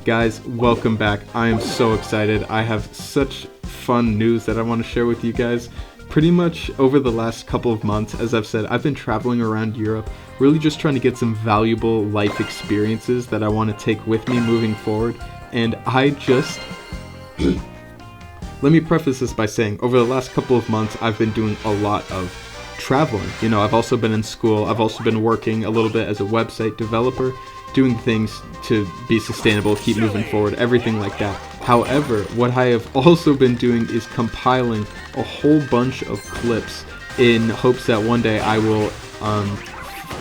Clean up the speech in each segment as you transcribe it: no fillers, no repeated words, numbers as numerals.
Guys, welcome back. I am so excited. I have such fun news that I want to share with you guys. Pretty much over the last couple of months, as I've said, I've been traveling around Europe, really just trying to get some valuable life experiences that I want to take with me moving forward. And let me preface this by saying, over the last couple of months, I've been doing a lot of traveling. You know, I've also been in school. I've also been working a little bit as a website developer, doing things to be sustainable, keep moving forward, everything like that. However, what I have also been doing is compiling a whole bunch of clips in hopes that one day I will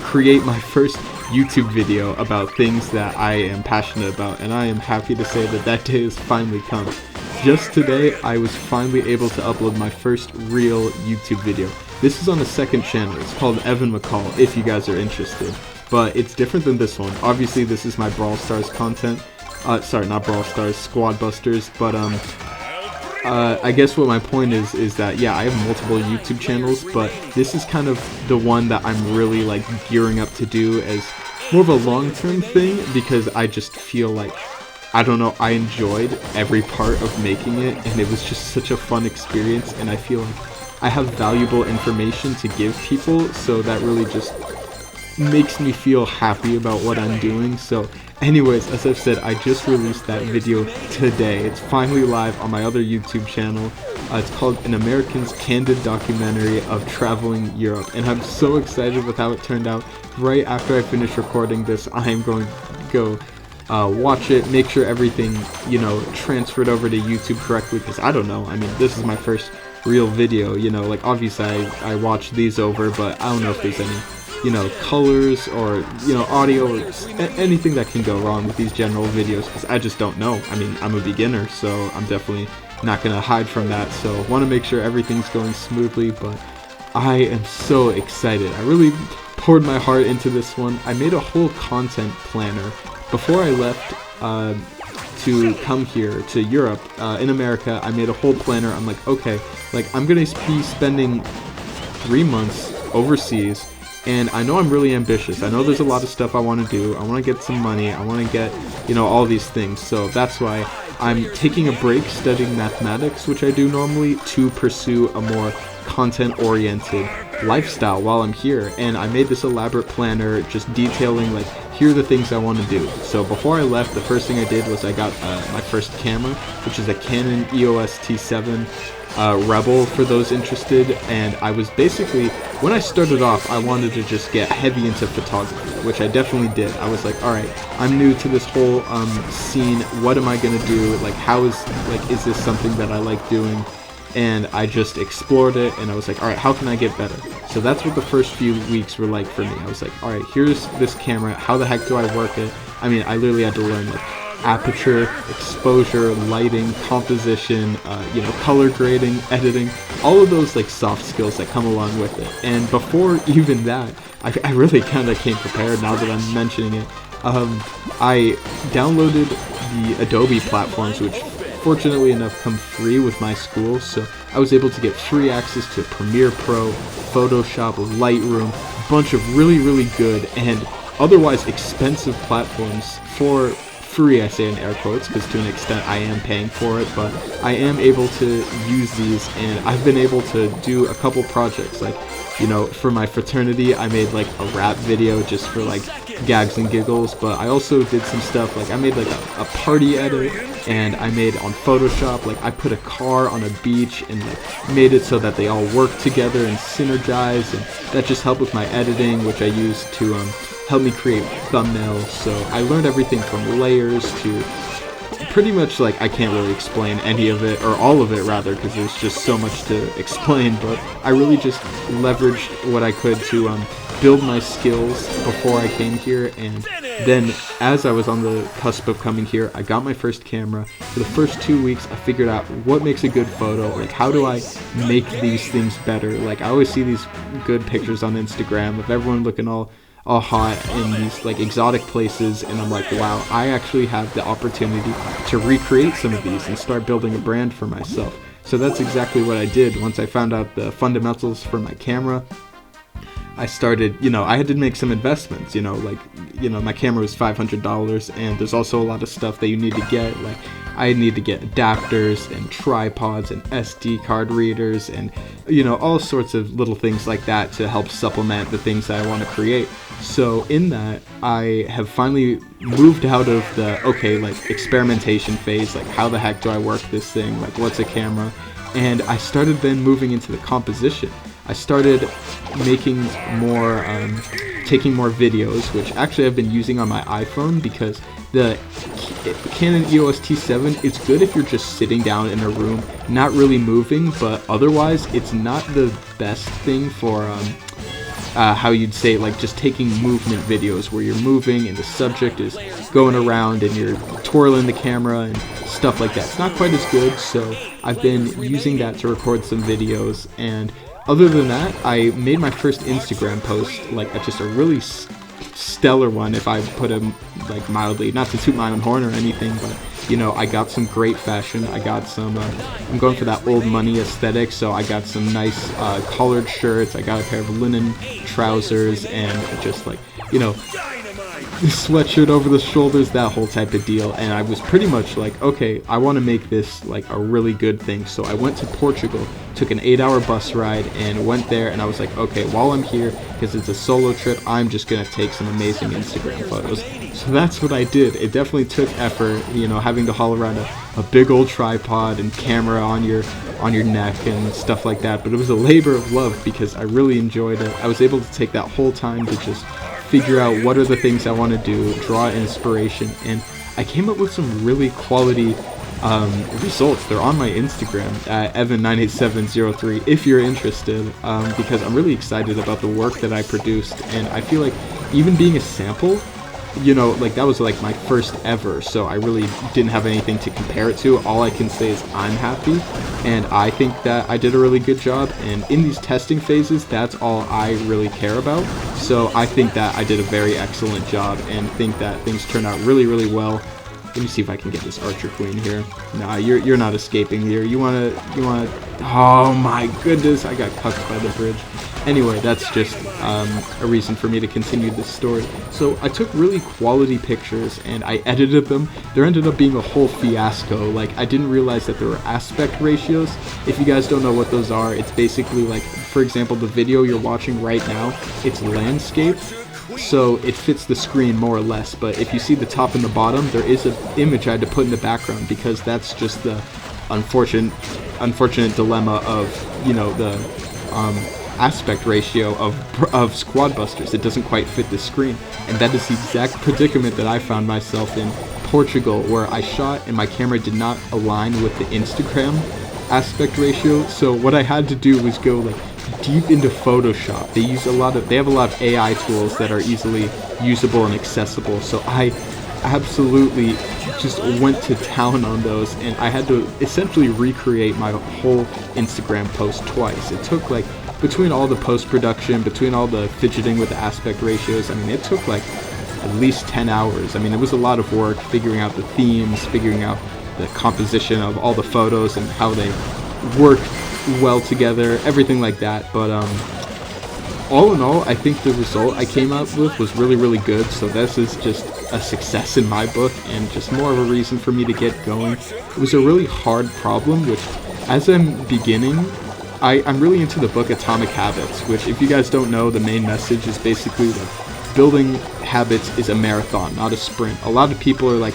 create my first YouTube video about things that I am passionate about, and I am happy to say that that day has finally come. Just today, I was finally able to upload my first real YouTube video. This is on a second channel. It's called Evan McCall, if you guys are interested. But it's different than this one. Obviously, this is my Brawl Stars content. Sorry, not Brawl Stars, Squad Busters. But I guess what my point is that, yeah, I have multiple YouTube channels, but this is kind of the one that I'm really like gearing up to do as more of a long-term thing, because I just feel like, I don't know, I enjoyed every part of making it, and it was just such a fun experience, and I feel like I have valuable information to give people, so that really just makes me feel happy about what I'm doing. So anyways, as I've said, I just released that video today. It's finally live on my other YouTube channel. It's called An American's Candid Documentary of Traveling Europe, and I'm so excited with how it turned out. Right after I finish recording this, I am going to go watch it, make sure everything, you know, transferred over to YouTube correctly, because I don't know, I mean, this is my first real video, you know, like obviously I watched these over, but I don't know if there's any, you know, colors or, you know, audio or anything that can go wrong with these general videos, because I just don't know. I mean, I'm a beginner, so I'm definitely not going to hide from that, so want to make sure everything's going smoothly. But I am so excited. I really poured my heart into this one. I made a whole content planner before I left to come here to Europe. In America, I made a whole planner. I'm like, okay, like I'm going to be spending 3 months overseas, and I know I'm really ambitious. I know there's a lot of stuff I want to do. I want to get some money. I want to get, you know, all these things. So that's why I'm taking a break studying mathematics, which I do normally, to pursue a more content-oriented lifestyle while I'm here. And I made this elaborate planner just detailing, like, here are the things I want to do. So before I left, the first thing I did was I got my first camera, which is a Canon EOS T7 Rebel, for those interested. And I was basically, when I started off, I wanted to just get heavy into photography, which I definitely did. I was like, alright, I'm new to this whole scene. What am I gonna do? Like, is this something that I like doing? And I just explored it, and I was like, alright, how can I get better? So that's what the first few weeks were like for me. I was like, alright, here's this camera, how the heck do I work it? I mean, I literally had to learn, like, aperture, exposure, lighting, composition, you know, color grading, editing, all of those, like, soft skills that come along with it. And before even that, I really kind of came prepared, now that I'm mentioning it. I downloaded the Adobe platforms, which fortunately enough come free with my school, so I was able to get free access to Premiere Pro, Photoshop, Lightroom, a bunch of really, really good and otherwise expensive platforms for free. I say in air quotes, because to an extent I am paying for it, but I am able to use these, and I've been able to do a couple projects. Like, you know, for my fraternity, I made like a rap video just for like gags and giggles, but I also did some stuff, like I made like a party edit, and I made on Photoshop, like I put a car on a beach and like made it so that they all work together and synergize, and that just helped with my editing, which I used to help me create thumbnails. So I learned everything from layers to pretty much, like, I can't really explain any of it, or all of it rather, because there's just so much to explain, but I really just leveraged what I could to build my skills before I came here. And then as I was on the cusp of coming here, I got my first camera. For the first 2 weeks, I figured out what makes a good photo, like how do I make these things better. Like, I always see these good pictures on Instagram of everyone looking all hot in these like exotic places, and I'm like, wow, I actually have the opportunity to recreate some of these and start building a brand for myself. So that's exactly what I did once I found out the fundamentals for my camera. I started, I had to make some investments, like, my camera was $500, and there's also a lot of stuff that you need to get, like, I need to get adapters and tripods and SD card readers and, all sorts of little things like that to help supplement the things that I want to create. So in that, I have finally moved out of the, experimentation phase, like, how the heck do I work this thing, like, what's a camera, and I started then moving into the composition. I started making more, taking more videos, which actually I've been using on my iPhone, because the Canon EOS T7, it's good if you're just sitting down in a room, not really moving, but otherwise it's not the best thing for, how you'd say, like, just taking movement videos where you're moving and the subject is going around and you're twirling the camera and stuff like that. It's not quite as good, so I've been using that to record some videos. And other than that, I made my first Instagram post, like, just a really stellar one, if I put it, like, mildly, not to toot my own horn or anything, but, I got some great fashion. I got some, I'm going for that old money aesthetic, so I got some nice collared shirts, I got a pair of linen trousers, and just, like, sweatshirt over the shoulders, that whole type of deal. And I was pretty much like, okay, I want to make this, like, a really good thing. So I went to Portugal, took an 8-hour bus ride, and went there, and I was like, okay, while I'm here, because it's a solo trip, I'm just gonna take some amazing Instagram photos. So that's what I did. It definitely took effort, having to haul around a big old tripod and camera on your neck and stuff like that, but it was a labor of love because I really enjoyed it. I was able to take that whole time to just figure out what are the things I want to do, draw inspiration, and I came up with some really quality results. They're on my Instagram at Evan98703 if you're interested, because I'm really excited about the work that I produced, and I feel like even being a sample, like, that was like my first ever, so I really didn't have anything to compare it to. All I can say is I'm happy, and I think that I did a really good job, and in these testing phases, that's all I really care about. So I think that I did a very excellent job, and think that things turned out really, really well. Let me see if I can get this Archer Queen here. Nah, you're not escaping here. You wanna, oh my goodness, I got cucked by the bridge. Anyway, that's just a reason for me to continue this story. So I took really quality pictures and I edited them. There ended up being a whole fiasco. Like, I didn't realize that there were aspect ratios. If you guys don't know what those are, it's basically like, for example, the video you're watching right now, it's landscape. So it fits the screen more or less, but if you see the top and the bottom, there is an image I had to put in the background because that's just the unfortunate dilemma of, the aspect ratio of Squad Busters. It doesn't quite fit the screen, and that is the exact predicament that I found myself in Portugal, where I shot and my camera did not align with the Instagram aspect ratio. So what I had to do was go, like, deep into Photoshop. They have a lot of AI tools that are easily usable and accessible, so I absolutely just went to town on those, and I had to essentially recreate my whole Instagram post twice. It took, like, between all the post-production, between all the fidgeting with the aspect ratios, I mean, it took, like, at least 10 hours. I mean, it was a lot of work figuring out the themes, figuring out the composition of all the photos and how they work well together, everything like that. But all in all, I think the result I came up with was really, really good. So this is just a success in my book, and just more of a reason for me to get going. It was a really hard problem, which, as I'm beginning, I'm really into the book Atomic Habits, which, if you guys don't know, the main message is basically like building habits is a marathon, not a sprint. A lot of people are like,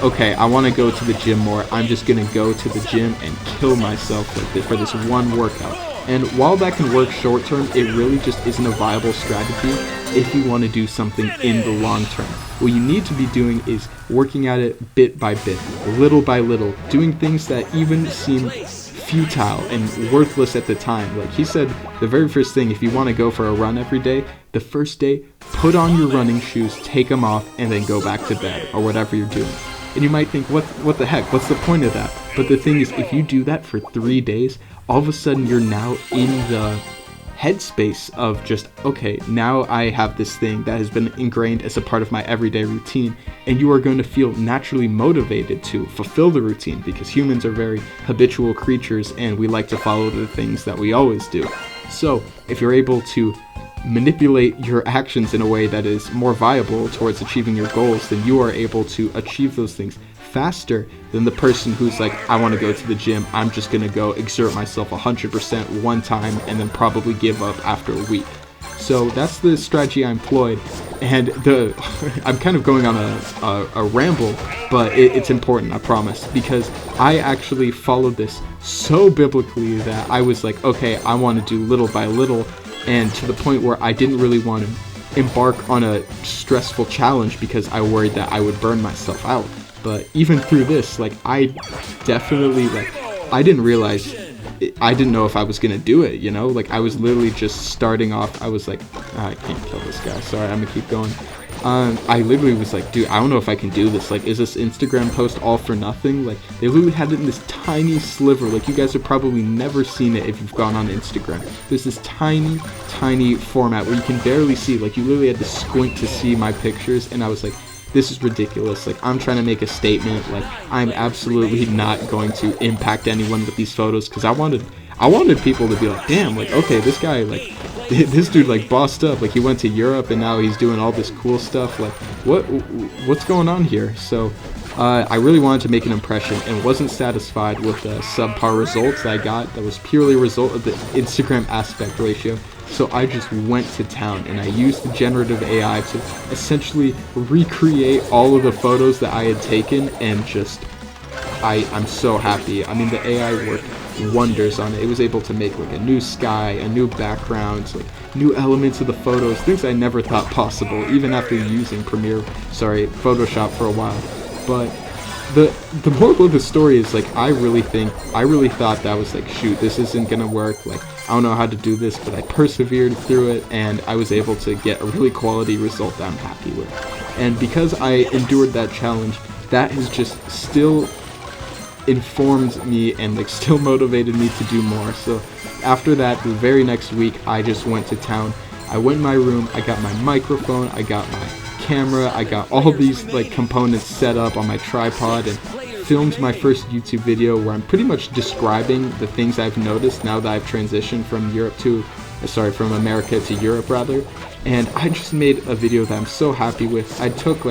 okay, I want to go to the gym more. I'm just going to go to the gym and kill myself like this for this one workout. And while that can work short term, it really just isn't a viable strategy if you want to do something in the long term. What you need to be doing is working at it bit by bit, little by little, doing things that even seem futile and worthless at the time. Like he said, the very first thing, if you want to go for a run every day, the first day, put on your running shoes, take them off, and then go back to bed or whatever you're doing. And you might think, what the heck? What's the point of that? But the thing is, if you do that for 3 days, all of a sudden you're now in the headspace of just, okay, now I have this thing that has been ingrained as a part of my everyday routine, and you are going to feel naturally motivated to fulfill the routine, because humans are very habitual creatures and we like to follow the things that we always do. So if you're able to manipulate your actions in a way that is more viable towards achieving your goals, then you are able to achieve those things faster than the person who's like, I want to go to the gym, I'm just going to go exert myself 100% one time and then probably give up after a week. So that's the strategy I employed, and I'm kind of going on a ramble, but it's important, I promise, because I actually followed this so biblically that I was like, okay, I want to do little by little, and to the point where I didn't really want to embark on a stressful challenge because I worried that I would burn myself out. But even through this, like, I definitely, like, I didn't realize, I didn't know if I was gonna do it, you know? Like, I was literally just starting off. I was like, I can't kill this guy, sorry, I'm gonna keep going. I literally was like, dude, I don't know if I can do this. Like, is this Instagram post all for nothing? Like, they literally had it in this tiny sliver. Like, you guys have probably never seen it if you've gone on Instagram. There's this tiny, tiny format where you can barely see. Like, you literally had to squint to see my pictures, and I was like, this is ridiculous. Like, I'm trying to make a statement. Like, I'm absolutely not going to impact anyone with these photos, because I wanted people to be like, damn, like, okay, this guy, like, this dude, like, bossed up. Like, he went to Europe and now he's doing all this cool stuff. Like, what's going on here? So I really wanted to make an impression and wasn't satisfied with the subpar results I got. That was purely a result of the Instagram aspect ratio. So I just went to town and I used the generative AI to essentially recreate all of the photos that I had taken, and just, I'm so happy. I mean, the AI worked wonders on it. It was able to make like a new sky, a new background, like new elements of the photos, things I never thought possible, even after using Photoshop for a while. But the moral of the story is, like, I really thought that was like, shoot, this isn't gonna work, like, I don't know how to do this, but I persevered through it and I was able to get a really quality result that I'm happy with. And because I endured that challenge, that has just still informed me and, like, still motivated me to do more. So after that, the very next week, I just went to town. I went in my room, I got my microphone, I got my camera, I got all these, like, components set up on my tripod, and filmed my first YouTube video where I'm pretty much describing the things I've noticed now that I've transitioned from from America to Europe rather. And I just made a video that I'm so happy with. I took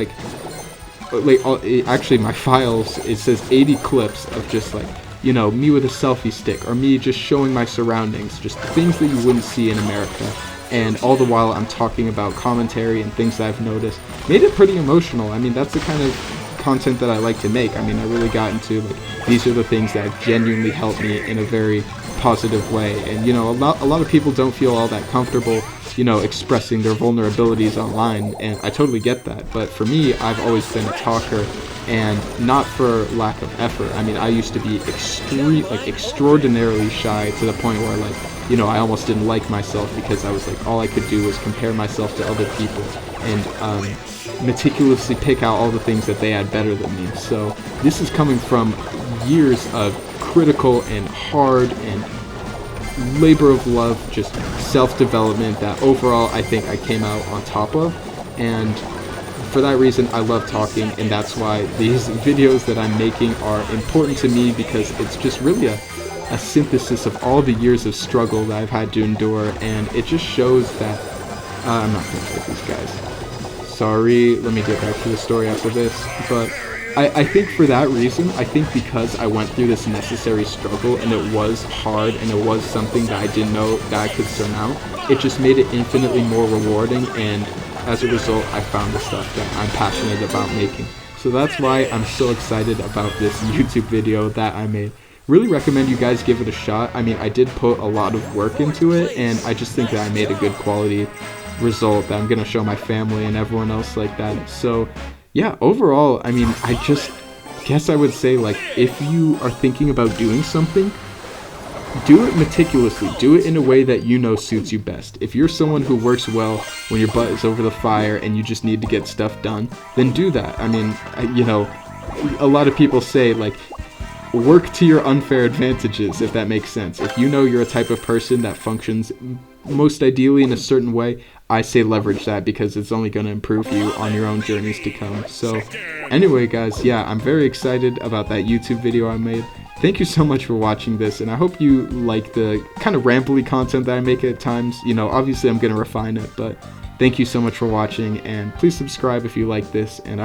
actually my files, it says 80 clips of just, like, you know, me with a selfie stick, or me just showing my surroundings, just things that you wouldn't see in America. And all the while I'm talking about commentary and things that I've noticed. Made it pretty emotional. I mean, that's the kind of content that I like to make. I mean, I really got into, like, these are the things that genuinely helped me in a very positive way. And, you know, a lot of people don't feel all that comfortable, you know, expressing their vulnerabilities online, and I totally get that. But for me, I've always been a talker, and not for lack of effort. I mean, I used to be extraordinarily shy, to the point where, like, you know, I almost didn't like myself because I was like, all I could do was compare myself to other people and meticulously pick out all the things that they had better than me. So this is coming from years of critical and hard and labor of love, just self-development that overall I think I came out on top of. And for that reason, I love talking, and that's why these videos that I'm making are important to me, because it's just really a synthesis of all the years of struggle that I've had to endure, and it just shows that I'm not gonna fight these guys. Sorry, let me get back to the story after this. But I think for that reason, I think because I went through this necessary struggle and it was hard and it was something that I didn't know that I could surmount, it just made it infinitely more rewarding, and as a result, I found the stuff that I'm passionate about making. So that's why I'm so excited about this YouTube video that I made. Really recommend you guys give it a shot. I mean, I did put a lot of work into it, and I just think that I made a good quality result that I'm gonna show my family and everyone else like that. So yeah, overall, I mean, I just guess I would say, like, if you are thinking about doing something, do it meticulously. Do it in a way that you know suits you best. If you're someone who works well when your butt is over the fire and you just need to get stuff done, then do that. I mean, you know, a lot of people say, like, work to your unfair advantages, if that makes sense. If you know you're a type of person that functions most ideally in a certain way, I say leverage that, because it's only going to improve you on your own journeys to come. So anyway, guys, yeah, I'm very excited about that YouTube video I made. thank you so much for watching this, and I hope you like the kind of rambly content that I make at times. You know, obviously I'm going to refine it, but thank you so much for watching, and please subscribe if you like this, and I